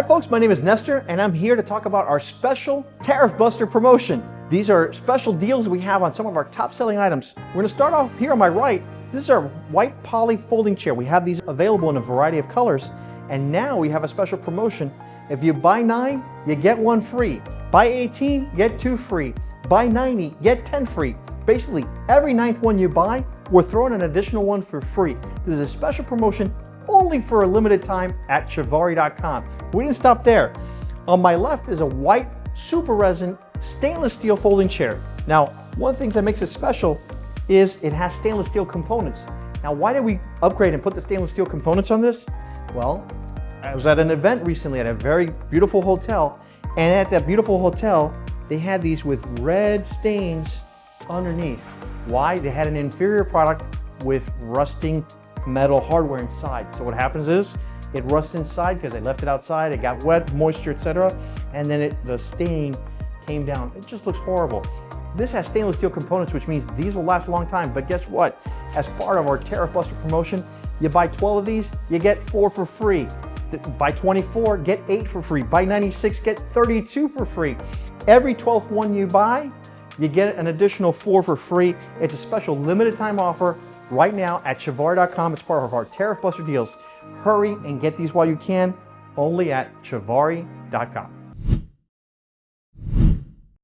right, folks, my name is Nestor, and I'm here to talk about our special Tariff Buster promotion. These are special deals we have on some of our top-selling items. We're going to start off here on my right. This is our white poly folding chair. We have these available in a variety of colors, and now we have a special promotion. If you buy 9, you get 1 free. Buy 18, get 2 free. Buy 90, get 10 free. Basically, every 9th one you buy, we're throwing an additional one for free. This is a special promotion only for a limited time at Chivari.com. We didn't stop there. On my left is a white super resin stainless steel folding chair. Now, one of the things that makes it special is it has stainless steel components. Now, why did we upgrade and put the stainless steel components on this? Well, I was at an event recently at a very beautiful hotel, and at that beautiful hotel, they had these with red stains underneath. Why? They had an inferior product with rusting metal hardware inside. So what happens is it rusts inside because they left it outside, it got wet, moisture, etc. And then the stain came down. It just looks horrible. This has stainless steel components, which means these will last a long time. But guess what? As part of our Tariff Buster promotion, you buy 12 of these, you get 4 for free. Buy 24, get 8 for free. Buy 96, get 32 for free. Every 12th one you buy, you get an additional 4 for free. It's a special limited time offer right now at Chivari.com. It's part of our Tariff Buster deals. Hurry and get these while you can, only at Chivari.com.